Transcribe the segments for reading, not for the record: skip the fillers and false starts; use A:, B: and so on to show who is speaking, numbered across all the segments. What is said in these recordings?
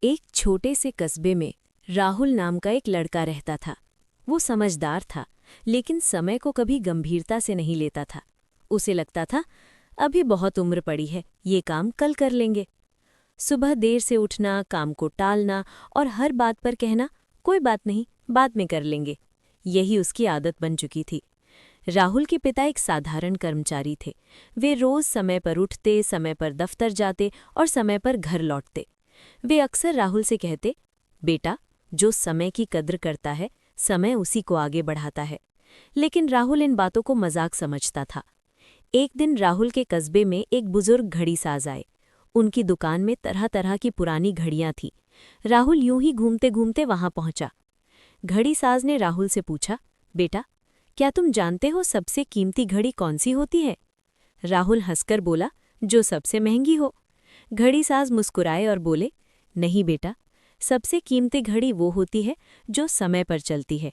A: एक छोटे से कस्बे में राहुल नाम का एक लड़का रहता था। वो समझदार था, लेकिन समय को कभी गंभीरता से नहीं लेता था। उसे लगता था, अभी बहुत उम्र पड़ी है, ये काम कल कर लेंगे। सुबह देर से उठना, काम को टालना और हर बात पर कहना, कोई बात नहीं, बाद में कर लेंगे। यही उसकी आदत बन चुकी थी। राहुल के पिता एक साधारण कर्मचारी थे। वे रोज समय पर उठते, समय पर दफ्तर जाते और समय पर घर लौटते। वे अक्सर राहुल से कहते, बेटा, जो समय की कद्र करता है, समय उसी को आगे बढ़ाता है। लेकिन राहुल इन बातों को मजाक समझता था। एक दिन राहुल के कस्बे में एक बुजुर्ग घड़ीसाज आए। उनकी दुकान में तरह तरह की पुरानी घड़ियां थीं। राहुल यूं ही घूमते घूमते वहां पहुंचा। घड़ीसाज ने राहुल से पूछा, बेटा, क्या तुम जानते हो सबसे कीमती घड़ी कौन सी होती है? राहुल हंसकर बोला, जो सबसे महंगी हो। घड़ीसाज मुस्कुराए और बोले, नहीं बेटा, सबसे कीमती घड़ी वो होती है जो समय पर चलती है।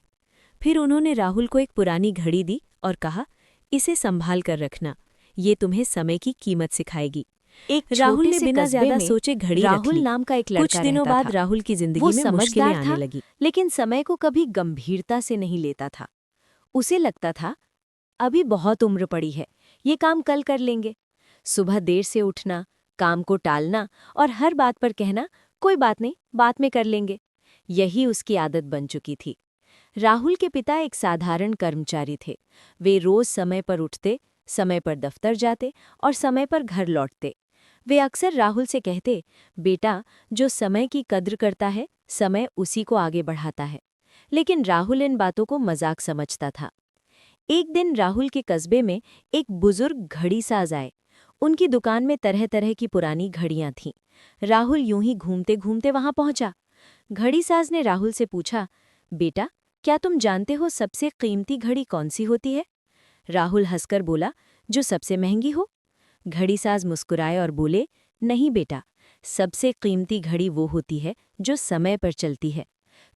A: फिर उन्होंने राहुल को एक पुरानी घड़ी दी और कहा, इसे संभाल कर रखना, ये तुम्हें समय की कीमत सिखाएगी। राहुल ने बिना ज्यादा सोचे घड़ी रख ली।
B: नाम का एक लड़का
A: कुछ दिनों
B: रहता
A: बाद
B: था।
A: राहुल की जिंदगी
B: वो
A: में मुश्किलें
B: समझदार
A: आने
B: था,
A: लगी।
B: लेकिन समय को कभी गंभीरता से नहीं लेता था। उसे लगता था, अभी बहुत उम्र पड़ी है, ये काम कल कर लेंगे। सुबह देर से उठना, काम को टालना और हर बात पर कहना, कोई बात नहीं, बाद में कर लेंगे। यही उसकी आदत बन चुकी थी। राहुल के पिता एक साधारण कर्मचारी थे। वे रोज समय पर उठते, समय पर दफ्तर जाते और समय पर घर लौटते। वे अक्सर राहुल से कहते, बेटा, जो समय की कद्र करता है, समय उसी को आगे बढ़ाता है। लेकिन राहुल इन बातों को मजाक समझता था। एक दिन राहुल के कस्बे में एक बुजुर्ग घड़ीसाज आए। उनकी दुकान में तरह तरह की पुरानी घड़ियां थीं। राहुल यूं ही घूमते घूमते वहां पहुंचा। घड़ीसाज ने राहुल से पूछा, बेटा, क्या तुम जानते हो सबसे कीमती घड़ी कौन सी होती है? राहुल हंसकर बोला, जो सबसे महंगी हो। घड़ीसाज मुस्कुराए और बोले, नहीं बेटा, सबसे कीमती घड़ी वो होती है जो समय पर चलती है।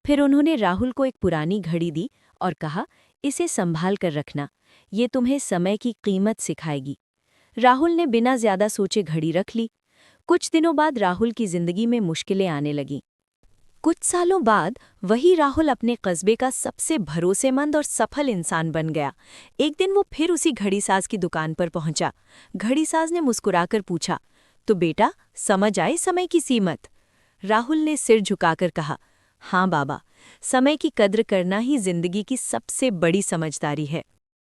B: फिर उन्होंने राहुल को एक पुरानी घड़ी दी और कहा, इसे संभाल कर रखना, ये तुम्हें समय की कीमत सिखाएगी। राहुल ने बिना ज्यादा सोचे घड़ी रख ली। कुछ दिनों बाद राहुल की जिंदगी में मुश्किलें आने लगीं। कुछ सालों बाद वही राहुल अपने कस्बे का सबसे भरोसेमंद और सफल इंसान बन गया। एक दिन वो फिर उसी घड़ीसाज की दुकान पर पहुंचा। घड़ीसाज ने मुस्कुराकर पूछा, तो बेटा, समझ आए समय की कीमत? राहुल ने सिर झुकाकर कहा, हाँ बाबा, समय की कद्र करना ही जिंदगी की सबसे बड़ी समझदारी है।